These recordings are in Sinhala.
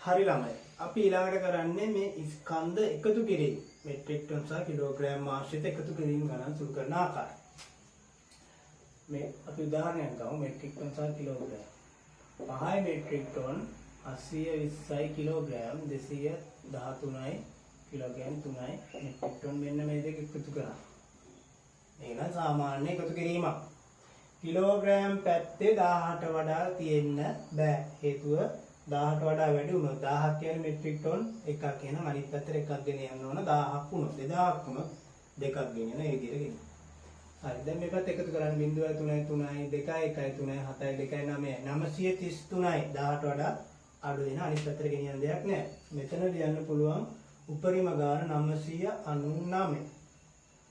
හරි ළමයි. අපි ඊළඟට කරන්නේ මේ ස්කන්ධ එකතු කිරීම. මෙට්‍රික් ටන් සහ කිලෝග්‍රෑම් ආශ්‍රිත එකතු කිරීම ගණන් සුළු කරන ආකාරය. මේ අපි උදාහරණයක් ගමු මෙට්‍රික් ටන් සහ කිලෝග්‍රෑම්. 5 මෙට්‍රික් ටන් 820යි කිලෝග්‍රෑම් 213යි කිලෝග්‍රෑම් 3යි මෙට්‍රික් ටන් මෙන්න මේ දෙක එකතු කරා. මේක සාමාන්‍ය එකතු කිරීමක්. කිලෝග්‍රෑම් පැත්තේ 1000ට වඩා තියෙන්න බෑ. හේතුව 1000ට වඩා වැඩි වුණොත් 1000 කියන්නේ මෙට්‍රික් ටන් එකක් කියනවා. අනිත් පැත්තට එකක් ගෙන යන්න ඕන 1000ක් වුණොත් 2000ක් වුණොත් දෙකක් ගෙන යන ඒ විදිහට ගෙන. හරි දැන් මේ පැත්ත එකතු කරන්න 0.3 3යි 2යි 1යි 3යි 7යි 2යි 9යි 933යි 1000ට වඩා අඩු වෙන අනිත් පැත්තට ගෙන යන දෙයක් නෑ. මෙතන ලියන්න පුළුවන් උපරිම ගාන 999.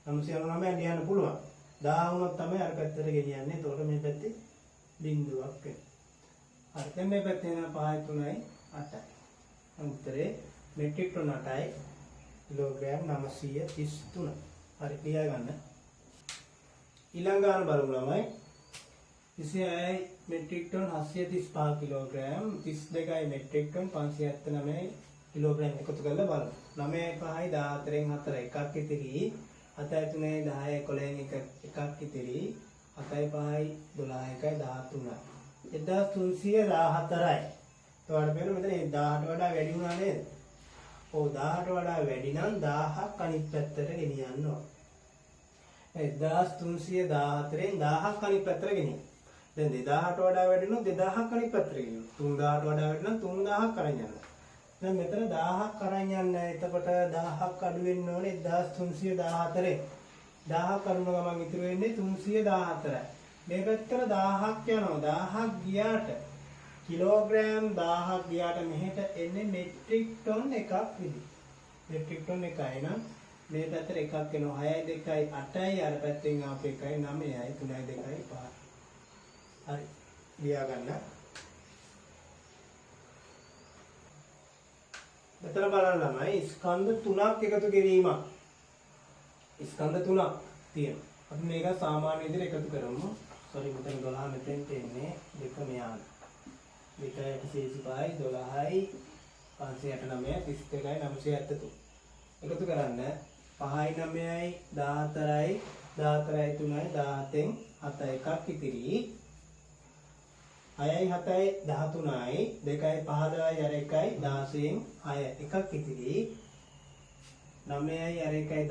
999 ලියන්න පුළුවන්. 1000 වුණොත් තමයි අර පැත්තට ගෙනියන්නේ. එතකොට මේ පැත්තේ බිඳුවක් වෙනවා. හරි දැන් මේ පැත්තේ යන 5 3යි 8යි. උත්තරේ මෙට්‍රික් ටන් 8යි කිලෝග්‍රෑම් 933. හරි ලියා ගන්න. ඊළඟ ගාන බලමු ළමයි. 26යි මෙට්‍රික් ටන් 735 කිලෝග්‍රෑම් 32යි මෙට්‍රික් ටන් 579 කිලෝග්‍රෑම් එකතු කරලා බලමු. 9යි 5යි 14න් 4 එකක් ඉතිරි 7යි 3යි 10යි 11න් එකක් ඉතිරි 7යි 5යි 12යි 13යි 1314යි. තවඩ පේන මෙතන 1000ට වඩා වැඩි වුණා නේද? ඔව් 1000ට වඩා වැඩි නම් 1000ක් අනිත් පැත්තට ගෙනියන්න ඕන. 1314න් 1000ක් අනිත් පැත්තට ගෙනියන්න. දැන් 2000ට වඩා වැඩි නම් 2000ක් අනිත් පැත්තට ගෙනියන්න. 3000ට වඩා වැඩි නම් 3000ක් අරන් යන්න. දැන් මෙතන 1000ක් අරන් යන්න. එතකොට 1000ක් අඩු වෙන්න ඕනේ 1314. 1000ක් අඩු වෙන ගමන් ඉතුරු වෙන්නේ 314යි. මේ පැත්තට 1000ක් යනවා. 1000ක් ගියාට කිලෝග්‍රෑම් 1000ක් ගියාට මෙහෙට එන්නේ මෙට්‍රික් ටන් එකක් විදිහට. මෙට්‍රික් ටන් එකයි නම් මේ පැත්තට එකක් එනවා 6යි 2යි 8යි අර පැත්තෙන් ආපු 1යි 9යි 3යි 2යි 5යි. හරි ලියා ගන්න. මෙතන බලන්න ළමයි ස්කන්ධ තුනක් එකතු කිරීමක්. ස්කන්ධ තුනක් තියෙනවා. අපි මේක සාමාන්‍ය විදිහට එකතු කරමු. සෝරි මෙතන 12 මෙතෙන් තියෙන්නේ දෙක මෙයාන. 2යි 185යි 12යි 589යි 32යි 973. එකතු කරන්න 5යි 9යි 14යි 14යි 3යි 17න් 7 එකක් ඉතිරි 6යි 7යි 13යි 2යි 15යි අර 1යි 16න් 6 එකක් ඉතිරි 9යි අර 1යි 10යි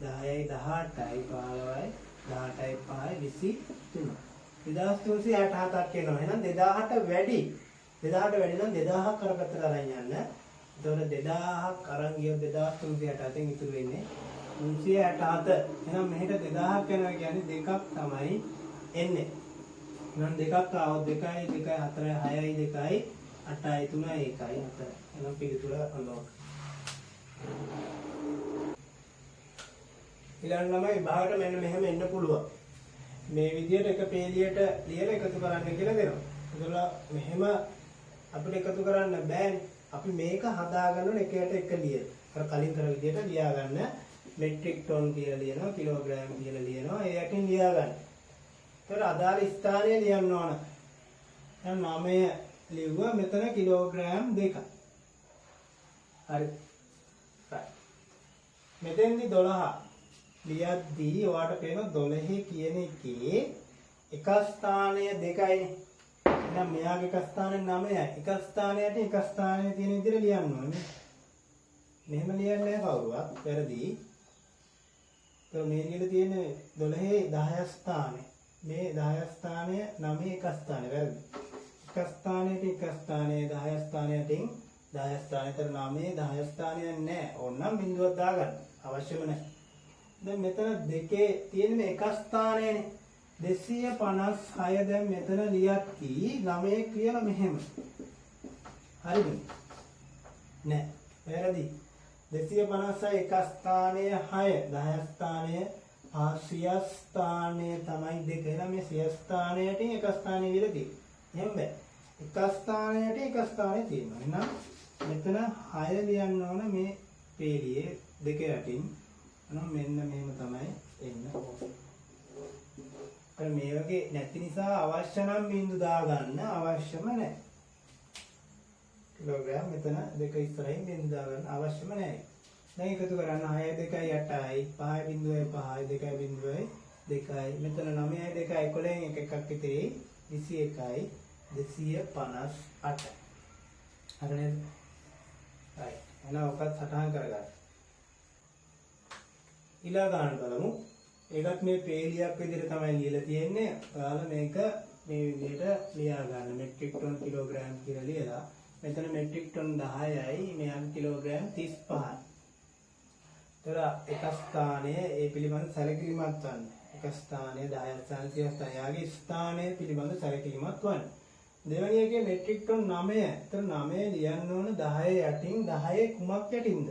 10යි 18යි 15යි 18යි 5යි 23 2367ක් එනවා. එහෙනම් 2000ට වැඩි. 2000ට වැඩි නම් 2000ක් අර පැත්තට අරන් යන්න. එතකොට 2000ක් අරන් ගියොත් 2367න් ඉතුරු වෙන්නේ 367. එහෙනම් මෙහෙට 2000ක් යනවා කියන්නේ දෙකක් තමයි එන්නේ. එහෙනම් දෙකක් ආවොත් 2යි 2යි 4යි 6යි 2යි 8යි 3යි 1යි 4යි. එහෙනම් පිළිතුර අලෝක. ඊළඟ ළමයි විභාගයට මෙන්න මෙහෙම එන්න පුළුවන්. මේ විදිහට එක පේලියට ලියලා එකතු කරන්න කියලා දෙනවා. ඒකලා මෙහෙම අපිට එකතු කරන්න බෑනේ. අපි මේක හදාගන්න එකට එක ලියලා. අර කලින් කර විදිහට ලියා ගන්න. මෙට්‍රික් ටන් කියලා ලියනවා, කිලෝග්‍රෑම් කියලා ලියනවා. ඒ යටින් ලියා ගන්න. ඒතර අදාළ ස්ථානය ලියන්න ඕන. දැන් 9 ලිව්වා මෙතන කිලෝග්‍රෑම් 2. හරි. මෙතෙන්දි 12 ලියද්දී ඔයාලට පේන 12 කියන එකේ එක ස්ථානය 2යිනේ. එහෙනම් මෙයාගේ එක ස්ථානය 9යි. එක ස්ථානයට එක ස්ථානයේ තියෙන විදිහට ලියන්න ඕනේ. මෙහෙම ලියන්නේ නැහැ කවුරුවත්. වැරදි. તો මේ විදිහට තියෙන 12 10 ස්ථානය. මේ 10 ස්ථානය 9 එක ස්ථානය වැරදි. එක ස්ථානයට එක ස්ථානයේ 10 ස්ථානයටින් 10 ස්ථානයට 9 10 ස්ථානයක් නැහැ. ඕනනම් බිඳුවක් දාගන්න. අවශ්‍යම නැහැ. දැන් මෙතන දෙකේ තියෙන එක ස්ථානයනේ 256 දැන් මෙතන ලියත්ටි 9 කියලා මෙහෙම. හරිද? නෑ. වැරදි. 256 එක ස්ථානය 6 10 ස්ථානය සිය ස්ථානය තමයි දෙක. එහෙනම් මේ සිය ස්ථානයට එක ස්ථානය විතර තියෙනවා. එහෙම බෑ. එක ස්ථානයට එක ස්ථානය තියෙනවා. එහෙනම් මෙතන 6 ලියන්න ඕන මේ පේලියේ දෙක යටින්. එහෙනම් මෙන්න මෙහෙම තමයි එන්න ඕනේ. මේ වගේ නැති නිසා අවශ්‍ය නම් බින්දු දාගන්න අවශ්‍යම නැහැ. කිලෝග්‍රෑම් මෙතන දෙක ඉස්සරහින් බින්දුව දාගන්න අවශ්‍යම නැහැ. දැන් එකතු කරන්න 6 2යි 8යි 5 බින්දුවයි 5යි 2යි බින්දුවයි 2යි මෙතන 9යි 2යි 11න් එකක් ඉතිරි 21යි 258. හරි නේද? right. එහෙනම් ඔකත් සටහන් කරගන්න. ඊළඟ ගන්න බලමු. ඒකත් මේ පේලියක් විදිහට තමයි ලියලා තියෙන්නේ. ඔයාලා මේක මේ විදිහට ලියා ගන්න. මෙට්‍රික් ටන් කිලෝග්‍රෑම් කියලා ලියලා මෙතන මෙට්‍රික් ටන් 10යි මෙයන් කිලෝග්‍රෑම් 35යි. තර එක ස්ථානයේ ඒ පිළිබඳ සැලකිලිමත් වන්න. එක ස්ථානයේ 10 ස්ථානයේ යාගේ ස්ථානයේ පිළිබඳ සැලකිලිමත් වන්න. දෙවෙනි එකේ මෙට්‍රික් ටන් 9. ඒතර 9 ලියන්න ඕන 10 යටින් 10 කුමක් යටින්ද?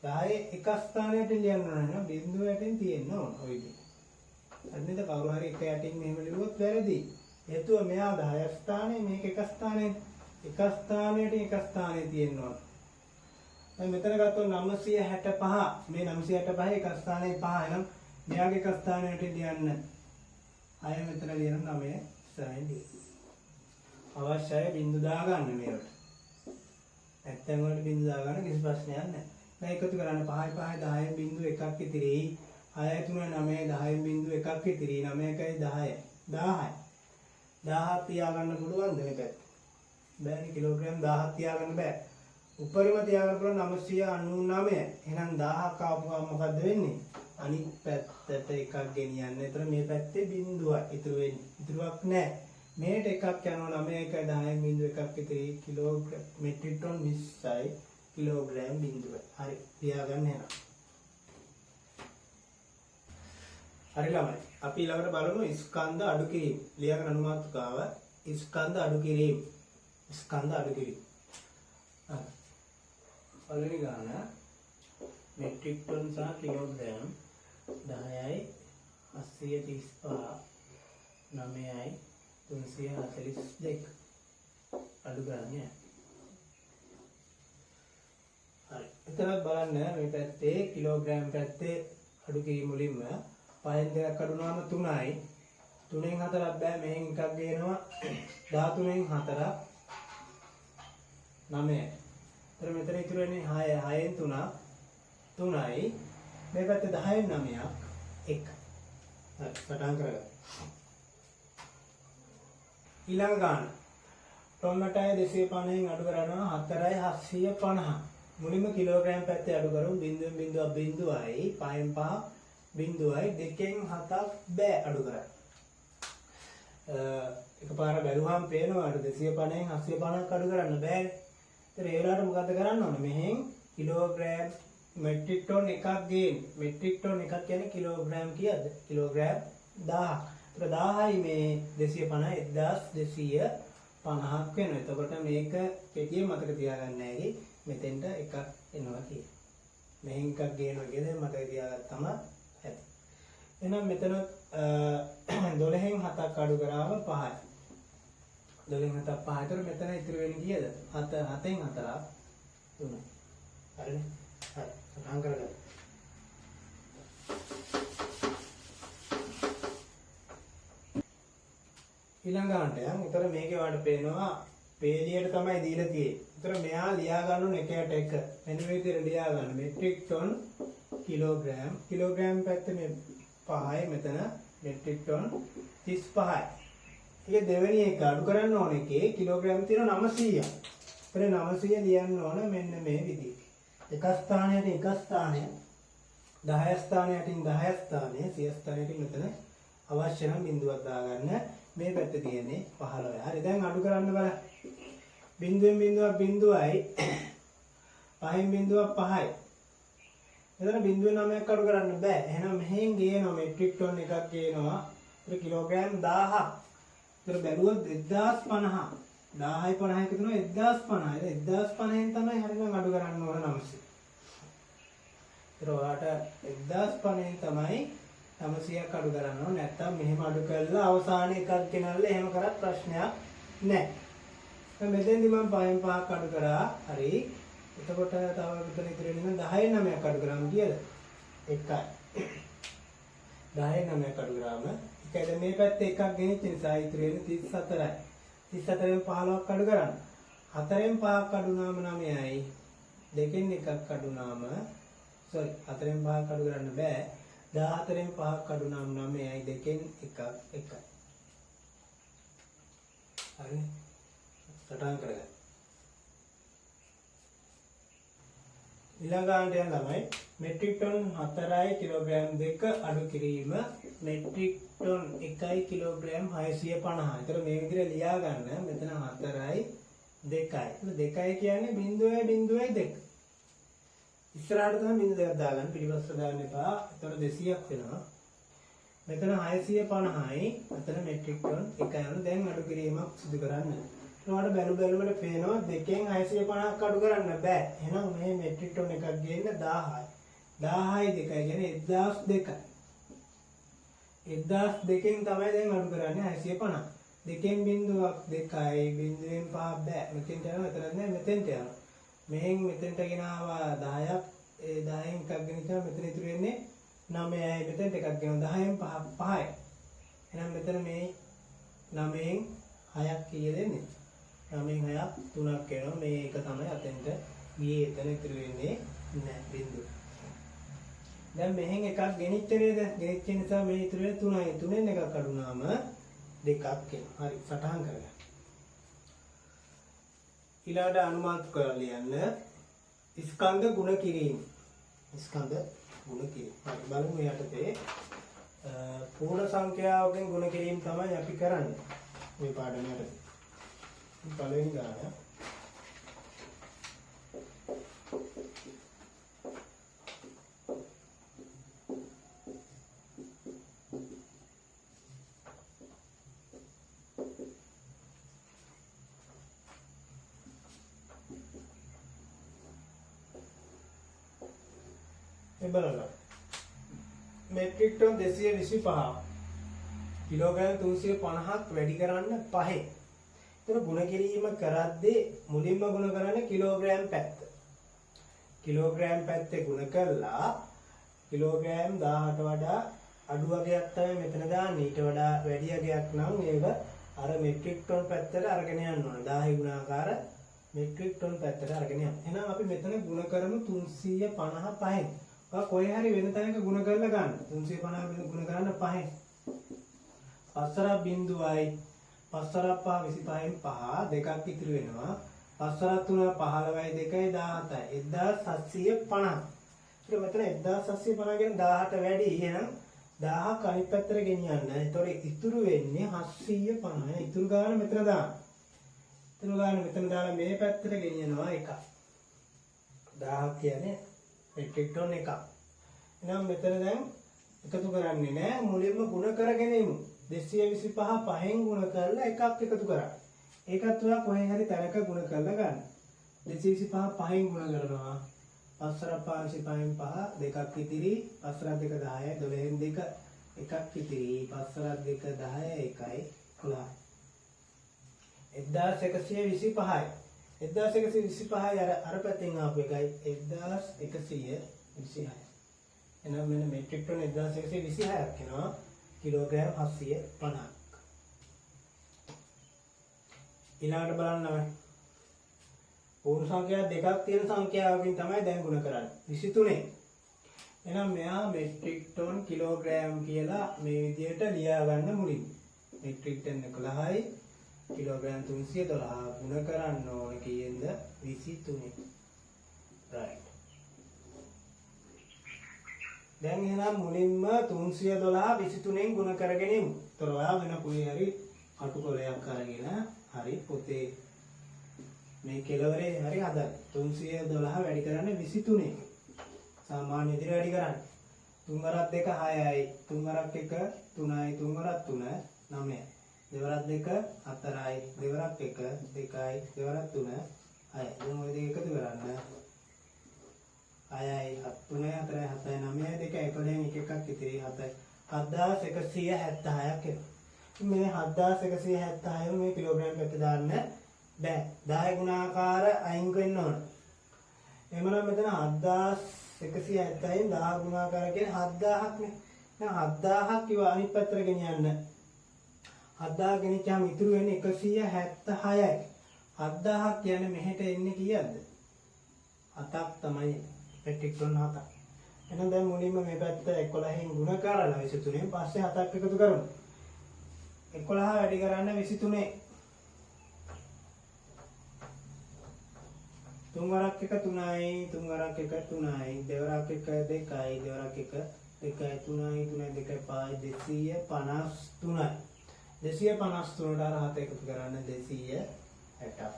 10 එක ස්ථානයට ලියන්න ඕන නම් බිඳුව යටින් තියෙන්න ඕන ඔය විදිහට. අන්නේද කවුරු හරි එක යටින් මෙහෙම ලියුවොත් වැරදි. හේතුව මෙයා 10 ස්ථානයේ මේක එක ස්ථානයේ එක ස්ථානයට එක ස්ථානයේ තියෙන්න ඕන. දැන් මෙතන ගත්තොත් 965 මේ 965 එක ස්ථානයේ 5 එනම් මෙයාගේ එක ස්ථානයට ලියන්න. අය මෙතන ලියන 9 ඉස්සරහින් ලියන්න. අවශ්‍යයි බිංදු දාගන්න මේවට. නැත්නම් වලට බිංදු දාගන්න කිසි ප්‍රශ්නයක් නැහැ. දැන් එකතු කරන්න 5යි 5යි 10න් බිංදු එකක් ඉතිරි 6යි 3යි 9යි 10න් බිංදු එකක් ඉතිරි 9යි 10යි 10යි 1000 තියාගන්න පුළුවන්ද මේ පැත්ත? බෑනේ කිලෝග්‍රෑම් 1000 තියාගන්න බෑ. උපරිම තියාගන්න පුළුවන් 999. එහෙනම් 1000ක් ආපුවා මොකද්ද වෙන්නේ? අනිත් පැත්තට එකක් ගෙනියන්න. ඒතර මේ පැත්තේ බිංදුවයි ඉතුරු වෙන්නේ. ඉතුරුවක් නැහැ. මේට එකක් යනවා 9යි 10න් බිංදු එකක් ඉතිරි කිලෝග්‍රෑම් මෙට්‍රික් ටන් 20යි කිලෝග්‍රෑම් බිංදුවයි. හරි ලියාගන්න එහෙනම්. හරි ළමයි. අපි ඊළඟට බලමු ස්කන්ධ අඩු කිරීම. ලියාගන්න අනුමාතුකාව ස්කන්ධ අඩු කිරීම. ස්කන්ධ අඩු කිරීම. පළවෙනි ගාන මෙට්‍රික් ටන් සහ කිලෝග්‍රෑම් 10යි 835 9යි 342 අඩු ගානේ. හරි. එතනත් බලන්න මේ පැත්තේ කිලෝග්‍රෑම් පැත්තේ අඩු කිරීම මුලින්ම 5න් 2ක් අඩු වුණාම 3යි 3න් 4ක් බෑ මෙහෙන් එකක් ගේනවා 13න් 4ක් 9යි. එතන මෙතන ඉතුරු වෙන්නේ 6 6න් 3ක් 3යි මේ පැත්තේ 10න් 9ක් 1. හරි සටහන් කරගන්න. ඊළඟ ගාන ටොමැටෝය 250න් අඩු කරනවා 4යි 750. මුලින්ම කිලෝග්‍රෑම් පැත්තේ අඩු කරමු බිංදුවෙන් බිංදුවක් බිංදුවයි 5න් 5 බිංදුවයි 2න් 7ක් බෑ අඩු කරන්න. එකපාර බැලුවාම පේනවා අර 250න් 750ක් අඩු කරන්න බෑනේ. ඒතර ඒ වෙලාවට මොකද කරන්න ඕන? මෙහෙන් කිලෝග්‍රෑම් මෙට්‍රික් ටන් එකක් ගේන්න. මෙට්‍රික් ටන් එකක් කියන්නේ කිලෝග්‍රෑම් කීයද? කිලෝග්‍රෑම් 1000. ඒතර 1000යි මේ 250 1250ක් වෙනවා. එතකොට මේක පෙතියේ මතක තියාගන්න ඇයි මෙතෙන්ට එකක් එනවා කියලා. මෙහෙන් එකක් ගේනවා කියලා මතක තියාගත්තම ඇති. එහෙනම් මෙතන 12න් 7ක් අඩු කරාම 5යි. 12න් 7ක් 5. ඒතර මෙතන ඉතුරු වෙන්නේ කීයද? 7 7න් 4ක් 3යි. හරිනේ? හරි. සටහන් කරගන්න. ඊළඟ ගන්නට යන්. ඒතර මේකේ වාට පේනවා පේලියට තමයි දීලා තියෙන්නේ. ඒතර මෙයා ලියා ගන්න ඕන එකයට එක. මෙන්න මේ විදිහට ලියා ගන්න. Metric ton kilogram. කිලෝග්‍රෑම් පැත්තේ මේ 5යි මෙතන මෙට්‍රික් ටන් 35යි. ඒක දෙවෙනි එක අඩු කරන්න ඕන එකේ කිලෝග්‍රෑම් තියෙනවා 900ක්. ඒතර 900 ලියන්න ඕන මෙන්න මේ විදිහට. එක ස්ථානයට එක ස්ථානය 10 ස්ථානයකින් 10 ස්ථානය 100 ස්ථානයකින් මෙතන අවශ්‍ය නම් බිඳුවක් දාගන්න. මේ පැත්තේ තියෙන්නේ 15. හරි දැන් අඩු කරන්න බලන්න. බිඳුවෙන් බිඳුවක් බිඳුවයි 5න් බිඳුවක් 5යි. එතන බිඳුවෙන් 9ක් අඩු කරන්න බෑ. එහෙනම් මෙහෙන් ගේනවා මෙට්‍රික් ටන් එකක් ගේනවා. ඒක කිලෝග්‍රෑම් 1000ක්. ඒතර බැලුවොත් 1050. 10යි 50යි එකතු වෙනවා 1050. 1050න් තමයි හරිනම් අඩු කරන්න ඕන 900. ඒතර ඔයාලට 1050න් තමයි 900ක් අඩු කරන්න ඕන. නැත්තම් මෙහෙම අඩු කරලා අවසානයේ එකක් ගෙනල්ලා එහෙම කරත් ප්‍රශ්නයක් නැහැ. දැන් මෙතෙන්දි මම 5න් 5ක් අඩු කරා. හරි. එතකොට තව මෙතන ඉතිරි වෙන 10න් 9ක් අඩු කරාම කීයද? 1යි. 10න් 9ක් අඩු කරාම එකයි. දැන් මේ පැත්තේ එකක් ගෙනිච්ච නිසා ඉතිරි වෙන්නේ 34යි. 34න් 15ක් අඩු කරන්න. 4න් 5ක් අඩු වුණාම 9යි. 2න් 1ක් අඩු වුණාම sorry 4න් 5ක් අඩු කරන්න බෑ. 14න් 5ක් අඩු වුණාම 9යි. 2න් 1ක් 1යි. හරිනේ. සටහන් කරගන්න. ඊළඟට යන ළමයි මෙට්‍රික් ටන් 4යි කිලෝග්‍රෑම් 2 අඩු කිරීම මෙට්‍රික් ටන් 1යි කිලෝග්‍රෑම් 650. ඒතර මේ විදිහට ලියා ගන්න. මෙතන 4යි 2යි. 2යි කියන්නේ 0.02. ඉස්සරහට තමයි 0.2ක් දාගන්න. පිටිපස්සට දාන්න එපා. ඒතර 200ක් වෙනවා. මෙතන 650යි. මෙතන මෙට්‍රික් ටන් 1යි යන දැන් අඩු කිරීමක් සිදු කරන්න. ඒකට බැලුමට පේනවා 2න් 650ක් අඩු කරන්න බෑ. එහෙනම් මේ මෙට්‍රික් ටන් එකක් ගේන්න 1000යි. 1000යි 2යි කියන්නේ 1002යි. 1002න් තමයි දැන් අඩු කරන්නේ 650. 2න් බිඳුවක් 2යි බිඳුවෙන් 5 බෑ. මෙතෙන්ට යනවා මෙතනත් නෑ මෙතෙන්ට යනවා. මෙහෙන් මෙතෙන්ට ගෙනාවා 10ක්. ඒ 10න් එකක් ගෙනිච්චාම මෙතන ඉතුරු වෙන්නේ 9යි. මෙතෙන්ට එකක් ගෙනවා 10න් 5 5යි. එහෙනම් මෙතන මේ 9න් 6ක් කීය දෙන්නේ? 9න් 6ක් 3ක් වෙනවා. මේ එක තමයි අතෙන්ට ගියේ. එතන ඉතුරු වෙන්නේ නෑ බිඳුව. දැන් මෙහෙන් එකක් ගෙනිච්ච නේද? ගෙනිච්ච නිසා මේ ඉතුරු වෙන්නේ 3යි. 3ෙන් එකක් අඩු වුණාම 2ක් එනවා. හරි සටහන් කරගන්න. ඊළඟට අනුමානිත කරලා ලියන්න. ස්කන්ධ ගුණ කිරීම. ස්කන්ධ ගුණ කිරීම. හරි බලමු යටතේ පූර්ණ සංඛ්‍යාවකින් ගුණ කිරීම තමයි අපි කරන්නේ. මේ පාඩමේ පළවෙනි ගාන බලන්න මෙට්‍රික් ටන් 225 කිලෝග්‍රෑම් 350ක් වැඩි කරන්න 5. එතන ගුණ කිරීම කරද්දී මුලින්ම ගුණ කරන්නේ කිලෝග්‍රෑම් පැත්ත. කිලෝග්‍රෑම් පැත්තේ ගුණ කළා කිලෝග්‍රෑම් 1000ට වඩා අඩු වගයක් තමයි මෙතන දාන්නේ. ඊට වඩා වැඩි වගයක් නම් ඒක අර මෙට්‍රික් ටන් පැත්තට අරගෙන යන්න ඕන. 1000 ගුණාකාර මෙට්‍රික් ටන් පැත්තට අරගෙන යන්න. එහෙනම් අපි මෙතන ගුණ කරමු 355න්. කොහේ හරි වෙන තැනක ගුණ කරලා ගන්න. 350 ගුණ කරන්න 5න්. 5 බිඳුවයි 5 5 25න් 5 දෙකක් ඉතුරු වෙනවා. 5 3 15යි 2යි 17යි 1750. ඊට මෙතන 1750 කියන 18 වැඩි. එහෙනම් 1000ක් අනිත් පැත්තට ගෙනියන්න. ඒතකොට ඉතුරු වෙන්නේ 750. ඉතුරු ගාන මෙතන දාන්න. ඉතුරු ගාන මෙතන දාලා මේ පැත්තට ගෙනියනවා 1ක්. 1000 කියන්නේ මෙට්‍රික් ටන් 1ක්. එහෙනම් මෙතන දැන් එකතු කරන්නේ නැහැ. මුලින්ම ගුණ කරගෙන ඉමු. 225 5න් ගුණ කරලා එකක් එකතු කරා. ඒකත් ඔයා කොහේ හරි තැනක ගුණ කරලා ගන්න. 225 5න් ගුණ කරනවා. 5 525න් 5 දෙකක් ඉතිරි. 5 2 10යි 12න් 2 එකක් ඉතිරි. 5 2 10යි 1යි 11යි. 1125යි. 1125යි අර පැත්තෙන් ආපු එකයි 1126. එහෙනම් මෙන්න මෙට්‍රික් ටන් 1126ක් වෙනවා. කිලෝග්‍රෑම් 750ක්. ඊළඟට බලන්න පූර්ණ සංඛ්‍යා දෙකක් තියෙන සංඛ්‍යාවකින් තමයි දැන් ගුණ කරන්නේ 23. එහෙනම් මෙයා මෙට්‍රික් ටන් කිලෝග්‍රෑම් කියලා මේ විදිහට ලියා ගන්න මුලින්. මෙට්‍රික් ටන් 11යි කිලෝග්‍රෑම් 312 ගුණ කරන්න ඕන කීයෙන්ද 23. right. දැන් එහෙනම් මුලින්ම 312 23න් ගුණ කරගෙන ඉමු. ඒතර ඔයා වෙන කොහේ හරි කටුකොලයක් අරගෙන හරි පොතේ මේ කෙලවරේ හරි හදන්න. 312 වැඩි කරන්නේ 23න්. සාමාන්‍ය විදිහට වැඩි කරන්න. 3 වරක් 2 6යි. 3 වරක් 1 3යි. 3 වරක් 3 9යි. 2 වරක් 2 4යි. 2 වරක් 1 2යි. 2 වරක් 3 6යි. දැන් ඔය දෙක එකතු කරන්න. 6යි 3යි 4යි 7යි 9යි 2යි 11න් එකක් ඉතිරි 7යි 7176ක් එනවා. මේ 7176 මේ කිලෝග්‍රෑම් පැත්ත දාන්න බෑ. 10 ගුණාකාර අයින් වෙන්න ඕන. එහෙමනම් මෙතන 7170න් 10 ගුණාකාර කියන්නේ 7000ක් නේ. දැන් 7000ක් ඉව අනිත් පැත්තට ගෙනියන්න. 7000 ගෙනිච්චාම ඉතුරු වෙන්නේ 176යි. 7000ක් කියන්නේ මෙහෙට එන්නේ කීයක්ද? 7ක් තමයි. මෙට්‍රික් ටන් 7ක්. එහෙනම් දැන් මුලින්ම මේ පැත්ත 11න් ගුණ කරලා 23න් පස්සේ 7ක් එකතු කරමු. 11 වැඩි කරන්න 23. තුන් වරක් එක 3යි, තුන් වරක් එක 3යි, දෙවරක් එක 2යි, දෙවරක් එක 2යි, 3යි, 3යි 2යි 5යි 253යි. 253ට අර 7 එකතු කරන්න 260ක්.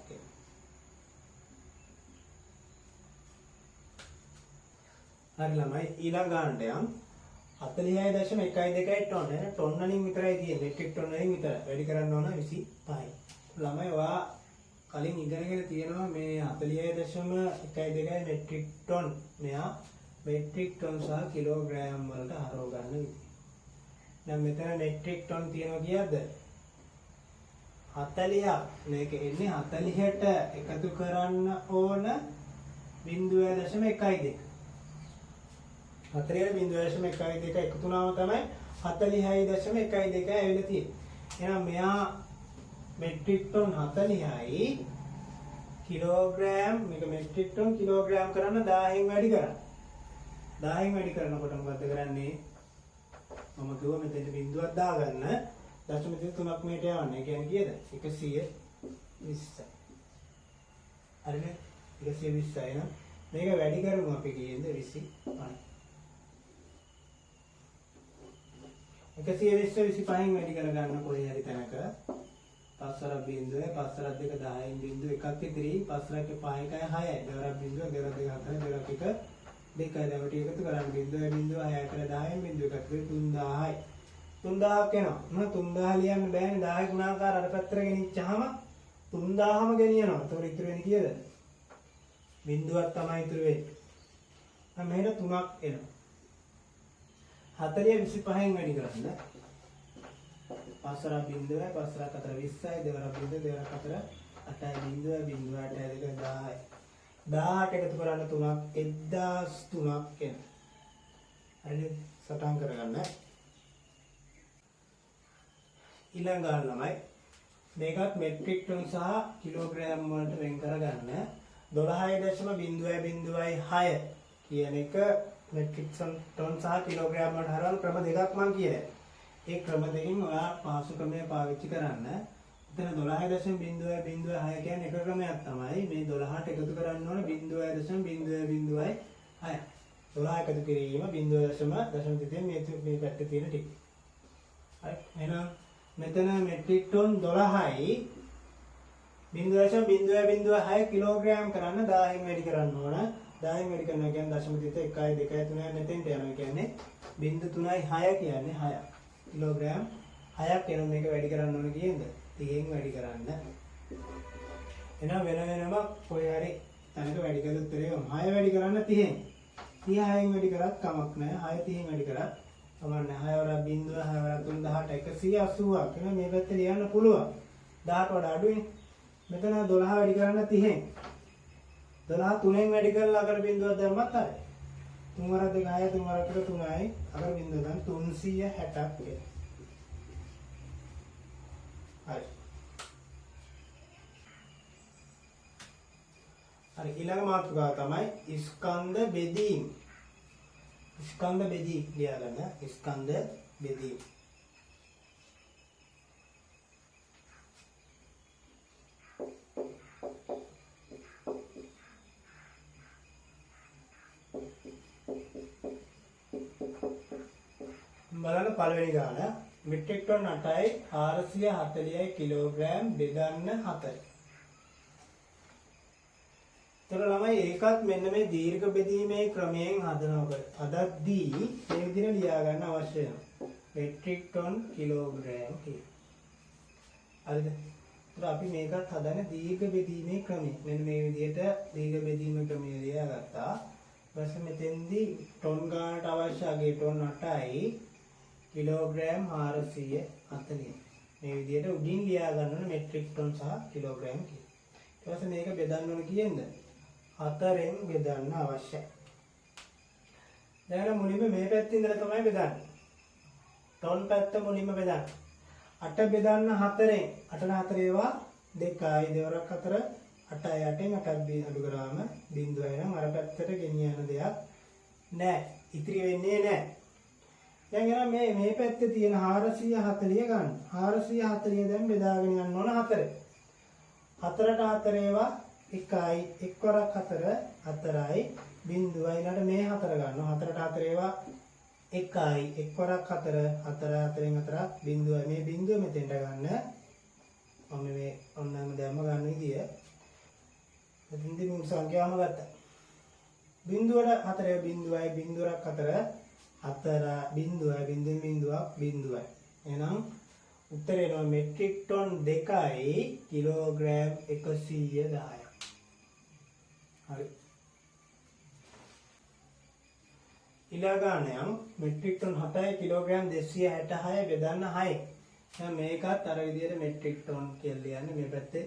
හරි ළමයි ඊළඟ ගන්නට යම් 46.12 ටොන් නේ ටොන් වලින් විතරයි තියෙන්නේ මෙට්‍රික් ටොන් වලින් විතර වැඩි කරන්න ඕන 25යි ළමයි ඔයා කලින් ඉගෙනගෙන තියෙනවා මේ 46.12 මෙට්‍රික් ටොන් මෙයා මෙට්‍රික් ටොන් සහ කිලෝග්‍රෑම් වලට හරව ගන්න විදිහ දැන් මෙතන මෙට්‍රික් ටොන් තියෙනවා කීයද 40ක් මේක එන්නේ 40ට එකතු කරන්න ඕන 0.12 4 0.12 එකතු වුණාම තමයි 46.12 ඇවිල්ලා තියෙන්නේ. එහෙනම් මෙයා මෙට්‍රික් ටොන් 40යි කිලෝග්‍රෑම් මේක මෙට්‍රික් ටොන් කිලෝග්‍රෑම් කරන්න 1000න් වැඩි කරන්න. 1000න් වැඩි කරනකොට මොකද කරන්නේ? මම කිව්වා මෙතන බිඳුවක් දාගන්න. දශම 3ක් මේට යවන්න. ඒ කියන්නේ කීයද? 120යි. හරිද? 120යි නේද? මේක වැඩි කරමු අපි කීයද 25යි. 120 25න් වැඩි කරගන්න කොහේ හරි තැනක පස්වරක් බිඳුවේ පස්වරක් දෙක 10න් බිඳුව එකක් ඉදිරි පස්වරක් 5 එකයි 6යි දෙවරක් බිඳුව දෙවරක් දෙක 4 දෙවරක් එක 2යි දෙවට එකතු කරන් බිඳුව 6 අතර 10න් බිඳුව එකක් 3000යි 3000ක් එනවා මම 3000 ලියන්න බෑනේ 10 ගුණාකාර අර පැත්තට ගෙනිච්චාම 3000ම ගෙනියනවා ඒතකොට ඉතුරු වෙන්නේ කීයද බිඳුවක් තමයි ඉතුරු වෙන්නේ දැන් මෙහෙට 3ක් එනවා 40 25න් වැඩි කරන්න. පස්වරක් බිඳුවයි පස්වරක් අතර 20යි දෙවරක් බිඳුව දෙවරක් අතර 8යි බිඳුව බිඳුව 8යි දෙක 10යි. 18 එකතු කරන්න 3ක් 1003ක් එන. හරිද? සටහන් කරගන්න. ඊළඟ ළමයි මේකත් මෙට්‍රික් ටන් සහ කිලෝග්‍රෑම් වලට වෙන් කරගන්න 12.06 කියන එක මෙට්‍රික් ටන් සහ කිලෝග්‍රෑම් වලට හරවන ක්‍රම දෙකක් මම කියනවා. ඒ ක්‍රම දෙකෙන් ඔයා පාසු ක්‍රමය පාවිච්චි කරන්න. එතන 12.06 කියන්නේ එක ක්‍රමයක් තමයි. මේ 12ට එකතු කරන්න ඕන 0.006. 12 එකතු කිරීම 0.0.3 මේ පැත්තේ තියෙන ටික. හරි. එහෙනම් මෙතන මෙට්‍රික් ටන් 12යි 0.006 කිලෝග්‍රෑම් කරන්න 10න් වැඩි කරන්න ඕන. 10න් වැඩි කරනවා කියන්නේ දශම තිත 1යි 2යි 3යි මෙතෙන්ට යනවා කියන්නේ 0.36 කියන්නේ 6 කිලෝග්‍රෑම් 6ක් එන මේක වැඩි කරන්න ඕන කියන්නේ 30න් වැඩි කරන්න. එහෙනම් වෙන වෙනම කොහේ හරි තැනක වැඩි කළොත් උත්තරේ 6 වැඩි කරන්න 30න් 36න් වැඩි කරත් කමක් නැහැ 6 30න් වැඩි කරත් කමක් නැහැ 6 වරක් 0 6 වරක් 3 18 180ක් එන මේ පැත්තේ ලියන්න පුළුවන් 18 වඩා අඩුයි මෙතන 12 වැඩි කරන්න 30න් 12 3න් වැඩි කරලා අකර බිඳුවක් දැම්මත් හරි. 3 වරක් 2 6 3 වරක් 1 3යි අකර බිඳුව දැන් 360ක් වේ. හරි. හරි ඊළඟ මාතෘකාව තමයි ස්කන්ධ බෙදීම. ස්කන්ධ බෙදීම ලියාගන්න. ස්කන්ධ බෙදීම. බලන්න පළවෙනි ගාන මෙට්‍රික් ටන් 8යි 440යි කිලෝග්‍රෑම් බෙදන්න 4. ඒතර ළමයි ඒකත් මෙන්න මේ දීර්ඝ බෙදීමේ ක්‍රමයෙන් හදනවා. හදද්දී මේ විදිහට ලියා ගන්න අවශ්‍ය වෙනවා. මෙට්‍රික් ටන් කිලෝග්‍රෑම් කියලා. හරිද? ඒතර අපි මේකත් හදන්නේ දීර්ඝ බෙදීමේ ක්‍රමය. මෙන්න මේ විදිහට දීර්ඝ බෙදීමේ ක්‍රමය ලියාගත්තා. ඊපස්සේ මෙතෙන්දී ටොන් ගානට අවශ්‍ය අගේ ටොන් 8යි කිලෝග්‍රෑම් 440. මේ විදිහට උඩින් ලියා ගන්න ඕනේ මෙට්‍රික් ටන් සහ කිලෝග්‍රෑම් කියලා. ඊට පස්සේ මේක බෙදන්න ඕනේ කියෙන්ද? 4ෙන් බෙදන්න අවශ්‍යයි. දැන් මුලින්ම මේ පැත්තේ ඉඳලා තමයි බෙදන්නේ. ටොන් පැත්ත මුලින්ම බෙදන්න. 8 බෙදන්න 4ෙන් 8 4 ඒවා 2යි දෙවරක් 4 8යි 8න් 8ක් අඩු කරාම 0යි නම් අර පැත්තට ගෙනියන දෙයක් නැහැ. ඉතිරි වෙන්නේ නැහැ. දැන් එහෙනම් මේ පැත්තේ තියෙන 440 ගන්න. 440 දැන් බෙදාගෙන යන්න ඕන 4. 4ට 4 ඒවා 1යි 1 වරක් 4 4යි 0යි ඊළඟ මේ 4 ගන්නවා. 4ට 4 ඒවා 1යි 1 වරක් 4 4 4න් 4ක් 0යි මේ 0 මෙතෙන්ට ගන්න. මම මේ ඔන්නම දැම්ම ගන්න විදිය. එතෙන්දී මේ සංඛ්‍යාවම ගත්තා. 0ට 4 0යි 0ක් 4 4 0යි 0ක් 0යි. එහෙනම් උත්තරේ එනවා මෙට්‍රික් ටන් 2යි කිලෝග්‍රෑම් 110ක්. හරි. ඊළඟාණයම් මෙට්‍රික් ටන් 7යි කිලෝග්‍රෑම් 266 බෙදන්න 6. දැන් මේකත් අර විදිහට මෙට්‍රික් ටන් කියලා ලියන්නේ මේ පැත්තේ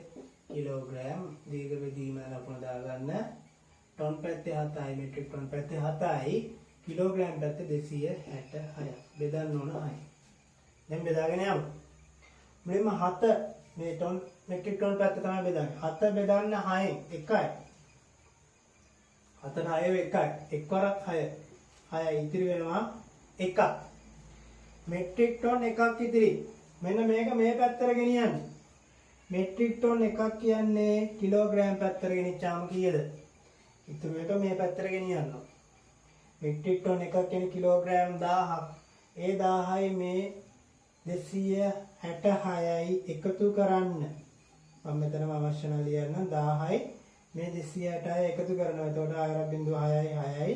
කිලෝග්‍රෑම් දීර්ඝ බෙදීම ලකුණ දාගන්න. ටන් පැත්තේ 7යි මෙට්‍රික් ටන් පැත්තේ 7යි කිලෝග්‍රෑම් පැත්තේ 266 බෙදන්න ඕන 6. දැන් බෙදාගෙන යමු. මුලින්ම 7 මේ ටන් මෙට්‍රික් ටන් පැත්ත තමයි බෙදන්නේ. 7 බෙදන්න 6න් 1යි. 7ට 6 1යි. 1 වරක් 6. 6යි ඉතිරි වෙනවා 1ක්. මෙට්‍රික් ටන් 1ක් ඉතිරි. මෙන්න මේක මේ පැත්තට ගෙනියන්න. මෙට්‍රික් ටන් 1ක් කියන්නේ කිලෝග්‍රෑම් පැත්තට ගෙනිච්චාම කීයද? ඉතුරු එක මේ පැත්තට ගෙනියන්න. මෙට්‍රික් ටන් 1ක් කියන්නේ කිලෝග්‍රෑම් 1000ක්. ඒ 1000යි මේ 266යි එකතු කරන්න. මම මෙතනම අවශ්‍ය නම් ලියන්න 1000යි මේ 266යි එකතු කරනවා. එතකොට ආයතන බිඳුව 6යි 6යි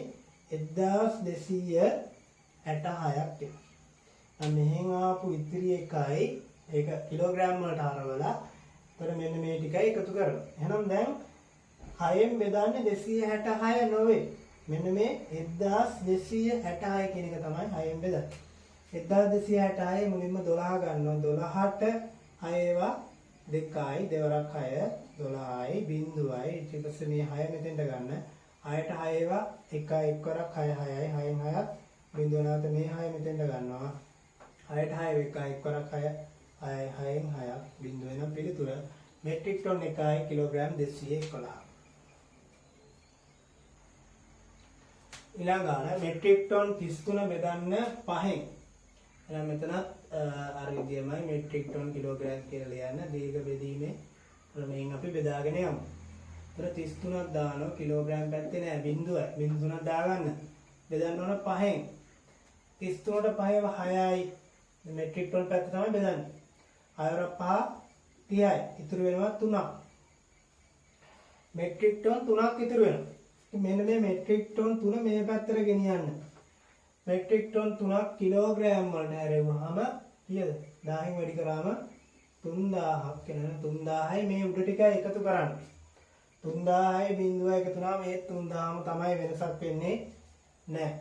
1266ක් එනවා. මෙහෙන් ආපු ඉතිරි එකයි ඒක කිලෝග්‍රෑම් වලට හරවලා එතකොට මෙන්න මේ ටිකයි එකතු කරනවා. එහෙනම් දැන් 6න් බෙදන්නේ 266 නොවේ. මෙන්න මේ 1266 කියන එක තමයි 6න් බෙදන්නේ. 1266 මුලින්ම 12 ගන්නවා. 12ට 6 ඒවා 2යි දෙවරක් 6 12යි 0යි ඊට පස්සේ මේ 6 මෙතෙන්ට ගන්න. 6ට 6 ඒවා 1යි 1 වරක් 6 6යි 6න් 6ක් 0 නැවත මේ 6 මෙතෙන්ට ගන්නවා. 6ට 6 1යි 1 වරක් 6 6යි 6න් 6ක් 0 වෙන පිළිතුර මෙට්‍රික් ටන් 1යි කිලෝග්‍රෑම් 211. ඊළඟට මෙට්‍රික් ටන් 33 බෙදන්න 5න්. එහෙනම් මෙතනත් අර විදියමයි මෙට්‍රික් ටන් කිලෝග්‍රෑම් කියලා ලියන්න දීර්ඝ බෙදීමේ ක්‍රමයෙන් අපි බෙදාගෙන යමු. ඒතර 33ක් දානවා කිලෝග්‍රෑම් පැත්තේ නෑ 0යි. 0.3ක් දාගන්න. බෙදන්න ඕන 5න්. 33ට 5ව 6යි. මෙට්‍රික් ටන් පැත්ත තමයි බෙදන්නේ. 6 5 30යි. ඉතුරු වෙනවා 3ක්. මෙට්‍රික් ටන් 3ක් ඉතුරු වෙනවා. මෙන්න මේ මෙට්‍රික් ටන් 3 මේ පැත්තට ගෙනියන්න. මෙට්‍රික් ටන් 3ක් කිලෝග්‍රෑම් වලට හැරෙවුවාම කීයද? 1000න් වැඩි කරාම 3000ක් වෙනවා. 3000යි මේ උඩ ටික එකතු කරන්න. 3000යි බිඳුව එකතු වුණාම මේ 3000ම තමයි වෙනසක් වෙන්නේ නැහැ.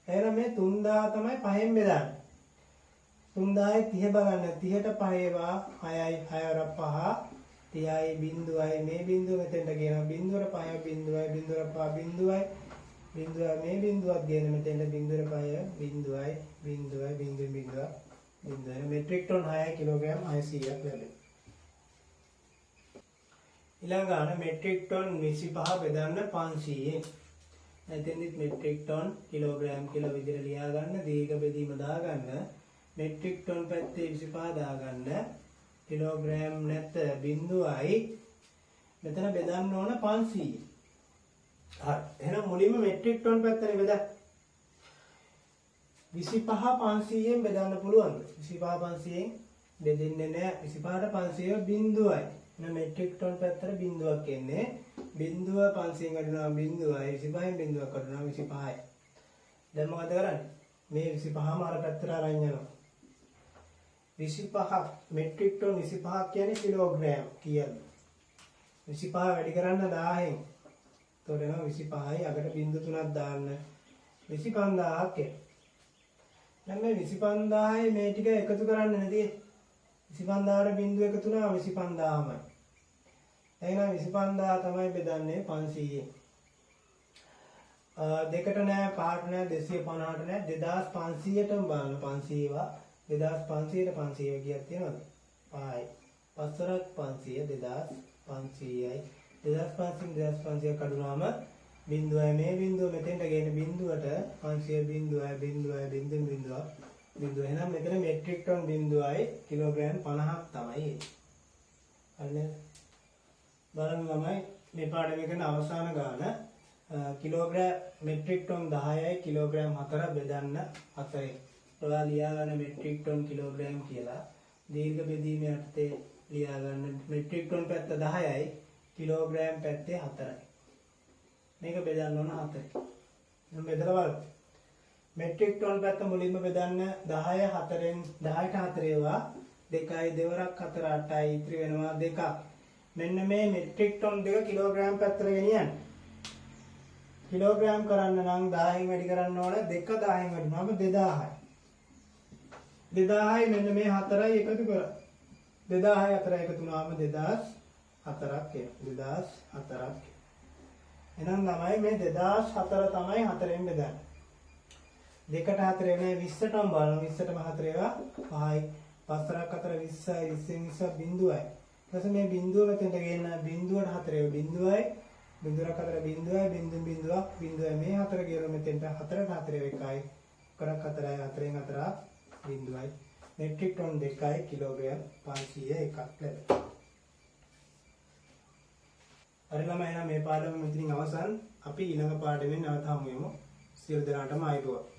එහෙනම් මේ 3000 තමයි 5න් බෙදන්නේ. 3000යි 30 බලන්න. 30ට 5 ඒවා 6යි 6 වර 5 30යි බිඳුවයි මේ බිඳුව මෙතෙන්ට ගේනවා. බිඳුවට 5 බිඳුවයි 5 බිඳුවයි මේ බිඳුවත් ගේන මෙතෙන්ට බිඳුවට 5 බිඳුවයි මෙට්‍රික් ටන් 6 කිලෝග්‍රෑම් 600ක් ලැබෙනවා. ඊළඟට මෙට්‍රික් ටන් 25 බෙදන්න 500න්. එතෙන්දිත් මෙට්‍රික් ටන් කිලෝග්‍රෑම් කියලා විදිහට ලියා ගන්න. දීර්ඝ බෙදීම දාගන්න. මෙට්‍රික් ටන් පැත්තේ 25 දාගන්න. කිලෝග්‍රෑම් නැත බිඳුවයි මෙතන බෙදන්න ඕන 500. හරි. එහෙනම් මුලින්ම මෙට්‍රික් ටන් පැත්තනේ බෙදන්න. 25 500න් බෙදන්න පුළුවන්. 25 500න් බෙදෙන්නේ නැහැ. 25ට 500 බිඳුවයි. එහෙනම් මෙට්‍රික් ටන් පැත්තට බිඳුවක් එන්නේ. බිඳුව 500න් අඩුනවා බිඳුවයි 25න් බිඳුවක් අඩුනවා 25යි. දැන් මොකද කරන්නේ? මේ 25ම අර පැත්තට අරන් යනවා. 25ක් මෙට්‍රික් ටන් 25ක් කියන්නේ කිලෝග්‍රෑම් කියලා. 25 වැඩි කරන්න 1000න්. එතකොට එනවා 25යි අගට බිංදු 3ක් දාන්න 25000ක් එනවා. දැන් මේ 25000යි මේ ටික එකතු කරන්න නැති 25000ට බිංදු එකතු වුණා 25000මයි. එහෙනම් 25000 තමයි බෙදන්නේ 500න්. දෙකට නෑ පහට නෑ 250ට නෑ 2500ටම බලන්න 500වා 2500ට 500 කීයක් තියෙනවද? 5යි. පස්වරක් 500 2500යි 2500 කඩුනාම බිඳුවයි මේ බිඳුව මෙතෙන්ට ගේන බිඳුවට 500 බිඳුව එහෙනම් මෙතන මෙට්‍රික් ටන් බිඳුවයි කිලෝග්‍රෑම් 50ක් තමයි හරිනේ බලන්න ළමයි මේ පාඩම එකේ අවසාන ගාන කිලෝග්‍රෑම් මෙට්‍රික් ටන් 10යි කිලෝග්‍රෑම් 4 බෙදන්න 4යි ඔයාලා ලියා ගන්න මෙට්‍රික් ටන් කිලෝග්‍රෑම් කියලා දීර්ඝ බෙදීමේ අර්ථය ලියා ගන්න මෙට්‍රික් ටන් පැත්ත 10යි කිලෝග්‍රෑම් පැත්තේ 4යි මේක බෙදන්න ඕන 4යි දැන් බෙදලා බලන්න මෙට්‍රික් ටන් පැත්ත මුලින්ම බෙදන්න 10 4න් 10ට 4 ඒවා 2යි දෙවරක් 4 8යි ඉතිරි වෙනවා 2ක් මෙන්න මේ මෙට්‍රික් ටන් දෙක කිලෝග්‍රෑම් පැත්තට ගෙනියන්න කිලෝග්‍රෑම් කරන්න නම් 10න් වැඩි කරන්න ඕන 2 10න් වැඩි වුණාම 2000යි 2000යි මෙන්න මේ 4යි එකතු කරා 2000යි 4යි එකතු වුණාම 2004ක් එනවා 2004ක් එහෙනම් ළමයි මේ 2004 තමයි 4ෙන් බෙදන්නේ 2ට 4 වෙන 20ටම බලන්න 20ටම 4 ඒවා 5යි 5ක් 4 20යි 20 බිඳුවයි ඊට පස්සේ මේ බිඳුව මෙතෙන්ට ගේන්න බිඳුවට 4 ඒවා බිඳුවයි බිඳුවක 4 බිඳුවයි බිඳුවයි මේ 4 ගියොත් මෙතෙන්ට 4ට 4 එකයි කරක් 4යි 4න් 4 බිඳුවයි මෙට්‍රික් ටන් 2යි කිලෝග්‍රෑම් 500 එකක් ලැබෙනවා හරි ළමයි එහෙනම් මේ පාඩම මෙතනින් අවසන් අපි ඊළඟ පාඩමෙන් නැවත හමු වෙමු සියලු දෙනාටම ආයුබෝවන්